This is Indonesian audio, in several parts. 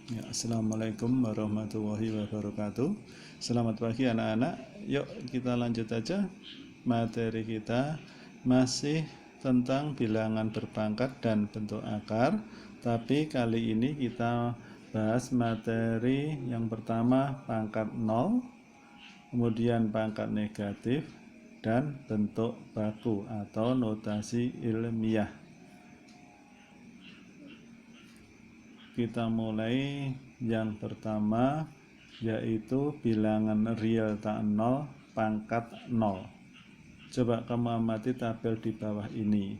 Ya, Assalamualaikum warahmatullahi wabarakatuh. Selamat pagi anak-anak. Yuk kita lanjut aja. Materi kita masih tentang bilangan berpangkat dan bentuk akar. Tapi kali ini kita bahas materi yang pertama pangkat 0, kemudian pangkat negatif, dan bentuk baku atau notasi ilmiah. Kita mulai yang pertama, yaitu bilangan real tak 0 pangkat 0. Coba kamu amati tabel di bawah ini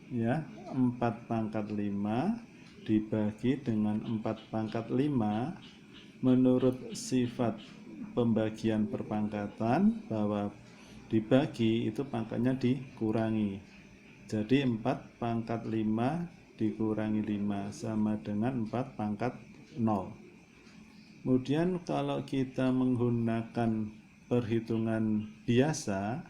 ya. 4 pangkat 5 dibagi dengan 4 pangkat 5 menurut sifat pembagian perpangkatan bahwa dibagi itu pangkatnya dikurangi. Jadi 4 pangkat 5 dikurangi 5 sama dengan 4 pangkat 0. Kemudian kalau kita menggunakan perhitungan biasa,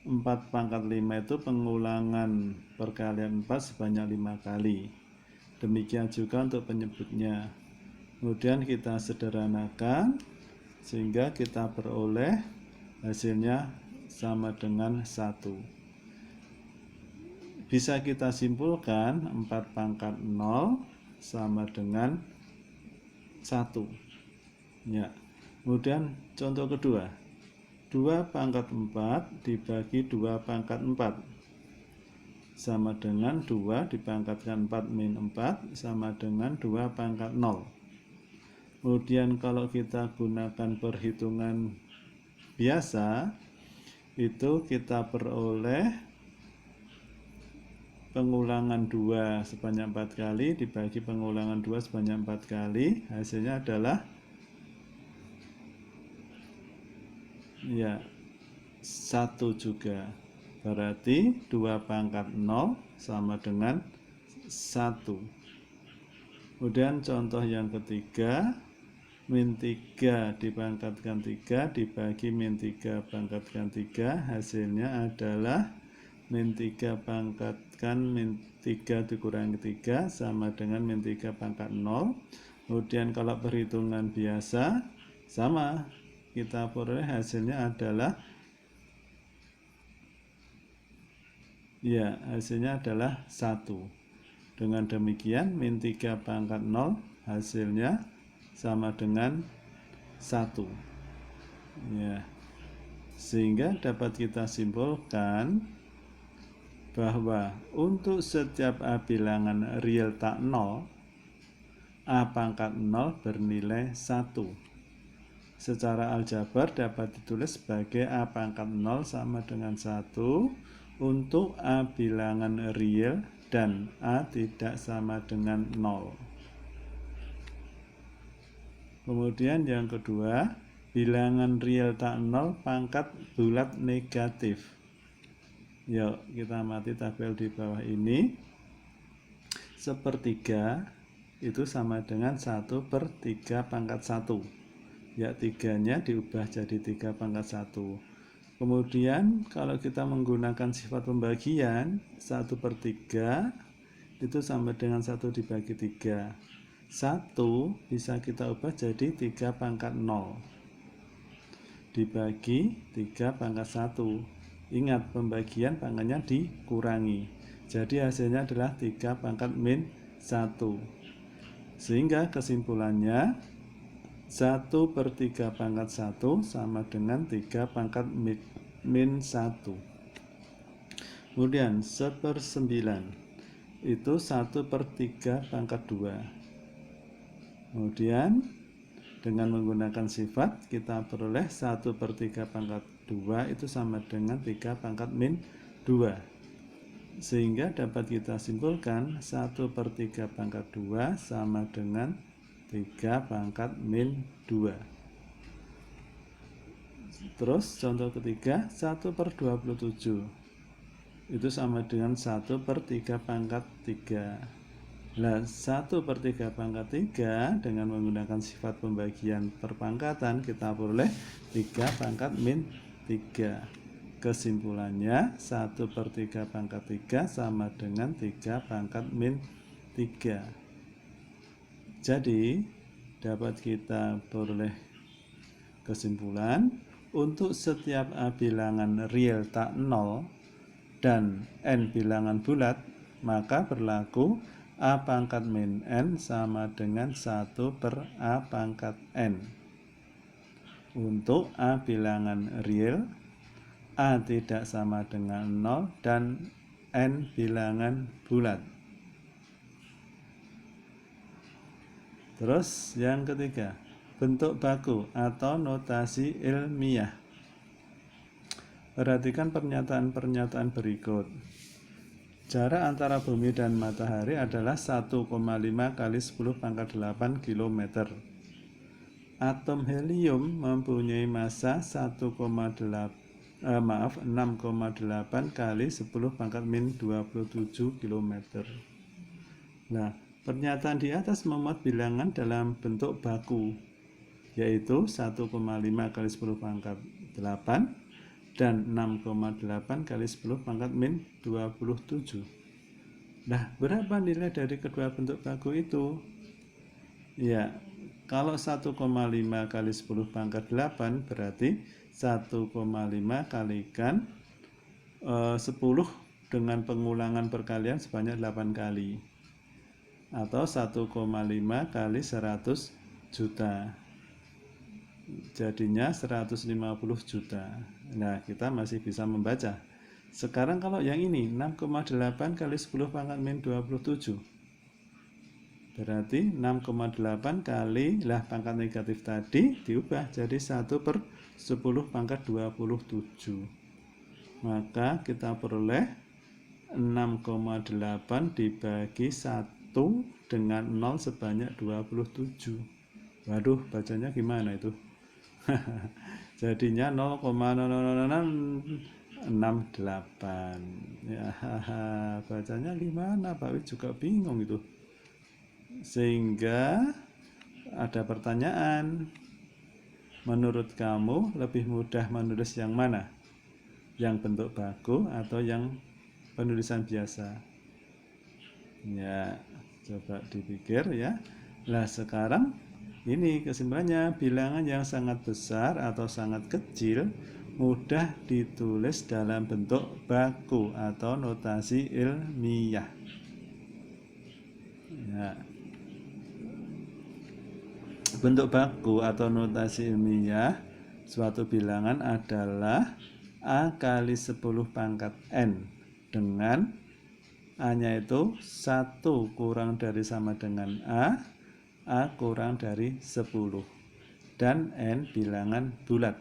4 pangkat 5 itu pengulangan perkalian 4 sebanyak 5 kali. Demikian juga untuk penyebutnya. Kemudian kita sederhanakan sehingga kita beroleh hasilnya sama dengan 1. Bisa kita simpulkan 4 pangkat 0 sama dengan 1 ya. Kemudian contoh kedua, 2 pangkat 4 dibagi 2 pangkat 4 sama dengan 2 dipangkatkan 4 min 4 sama dengan 2 pangkat 0. Kemudian kalau kita gunakan perhitungan biasa, itu kita peroleh pengulangan 2 sebanyak 4 kali dibagi pengulangan 2 sebanyak 4 kali, hasilnya adalah ya 1 juga. Berarti 2 pangkat 0 sama dengan 1. Kemudian contoh yang ketiga, min 3 dipangkatkan 3 dibagi min 3 pangkatkan 3, hasilnya adalah min 3 pangkatkan min 3 dikurangi 3 sama dengan min 3 pangkat 0. Kemudian kalau perhitungan biasa sama, kita peroleh hasilnya adalah ya, hasilnya adalah 1. Dengan demikian min 3 pangkat 0 hasilnya sama dengan 1 ya. Sehingga dapat kita simpulkan bahwa untuk setiap A bilangan real tak 0, A pangkat 0 bernilai 1. Secara aljabar dapat ditulis sebagai A pangkat 0 sama dengan 1 untuk A bilangan real dan A tidak sama dengan 0. Kemudian yang kedua, bilangan real tak 0 pangkat bulat negatif. Yuk kita amati tabel di bawah ini. Sepertiga itu sama dengan 1 per 3 pangkat 1 ya, 3-nya diubah jadi 3 pangkat 1. Kemudian kalau kita menggunakan sifat pembagian, 1 per 3 itu sama dengan 1 dibagi 3. 1 bisa kita ubah jadi 3 pangkat 0 dibagi 3 pangkat 1. Ingat, pembagian pangkatnya dikurangi. Jadi hasilnya adalah 3 pangkat min 1. Sehingga kesimpulannya 1 per 3 pangkat 1 sama dengan 3 pangkat min 1. Kemudian 1 per 9 itu 1 per 3 pangkat 2. Kemudian dengan menggunakan sifat kita peroleh 1 per 3 pangkat 2 itu sama dengan 3 pangkat min 2. Sehingga dapat kita simpulkan 1 per 3 pangkat 2 sama dengan 3 pangkat min 2. Terus contoh ketiga, 1 per 27 itu sama dengan 1 per 3 pangkat 3. Nah, 1 per 3 pangkat 3 dengan menggunakan sifat pembagian perpangkatan kita peroleh 3 pangkat min 3. Kesimpulannya 1 per 3 pangkat 3 sama dengan 3 pangkat min 3. Jadi dapat kita peroleh kesimpulan untuk setiap A bilangan real tak 0 dan N bilangan bulat, maka berlaku A pangkat min N sama dengan 1 per A pangkat N. Untuk A bilangan real, A tidak sama dengan 0 dan N bilangan bulat. Terus yang ketiga, bentuk baku atau notasi ilmiah. Perhatikan pernyataan-pernyataan berikut. Jarak antara bumi dan matahari adalah 1,5 kali 10 pangkat 8 km. Atom helium mempunyai massa 6,8 kali 10 pangkat min 27 km. Nah, pernyataan di atas memuat bilangan dalam bentuk baku, yaitu 1,5 kali 10 pangkat 8 dan 6,8 kali 10 pangkat min 27. Nah, berapa nilai dari kedua bentuk baku itu? Ya, kalau 1,5 kali 10 pangkat 8 berarti 1,5 kalikan 10 dengan pengulangan perkalian sebanyak 8 kali, atau 1,5 kali 100 juta, jadinya 150 juta. Nah, kita masih bisa membaca. Sekarang kalau yang ini 6,8 kali 10 pangkat min 27, berarti 6,8 kali pangkat negatif tadi diubah jadi 1 per 10 pangkat 27. Maka kita peroleh 6,8 dibagi 1 dengan 0 sebanyak 27. Waduh, bacanya gimana itu? Jadinya 0,00068. Ya, bacanya gimana? Pak Wid juga bingung itu. Sehingga ada pertanyaan, menurut kamu lebih mudah menulis yang mana? Yang bentuk baku atau yang penulisan biasa? Ya, coba dipikir ya. Nah, sekarang ini kesimpulannya, bilangan yang sangat besar atau sangat kecil mudah ditulis dalam bentuk baku atau notasi ilmiah. Ya. Bentuk baku atau notasi ilmiah suatu bilangan adalah A kali 10 pangkat N, dengan A-nya itu 1 kurang dari sama dengan A kurang dari 10, dan N bilangan bulat.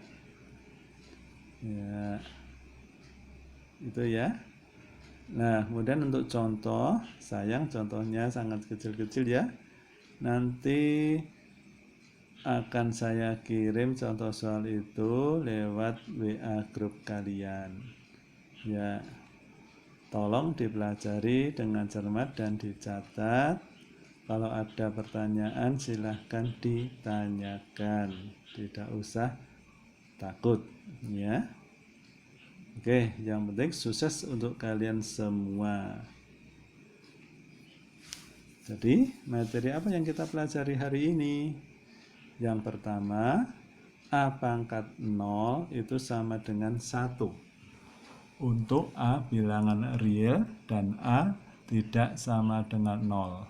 Ya, itu ya. Nah, kemudian untuk contoh, sayang contohnya sangat kecil-kecil ya. Nanti akan saya kirim contoh soal itu lewat WA grup kalian. Ya, tolong dipelajari dengan cermat dan dicatat. Kalau ada pertanyaan silahkan ditanyakan, tidak usah takut ya. Oke, yang penting sukses untuk kalian semua. Jadi materi apa yang kita pelajari hari ini? Yang pertama, A pangkat 0 itu sama dengan 1 untuk A bilangan real dan A tidak sama dengan 0.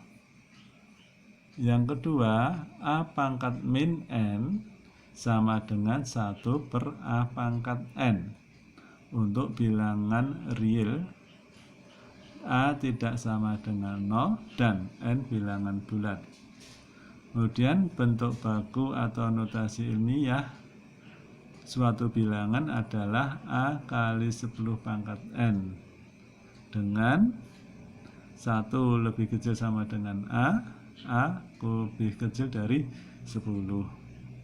Yang kedua, A pangkat min N sama dengan 1 per A pangkat N untuk bilangan real, A tidak sama dengan 0 dan N bilangan bulat. Kemudian bentuk baku atau notasi ilmiah suatu bilangan adalah A kali 10 pangkat N, dengan 1 lebih kecil sama dengan A lebih kecil dari 10,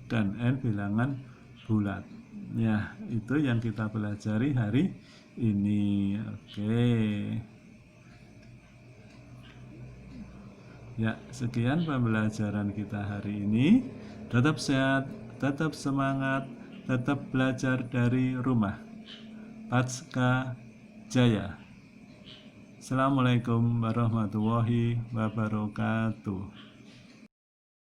dan N bilangan bulat. Ya, itu yang kita pelajari hari ini. Oke. Ya, sekian pembelajaran kita hari ini. Tetap sehat, tetap semangat, tetap belajar dari rumah. Patsika Jaya. Assalamualaikum warahmatullahi wabarakatuh.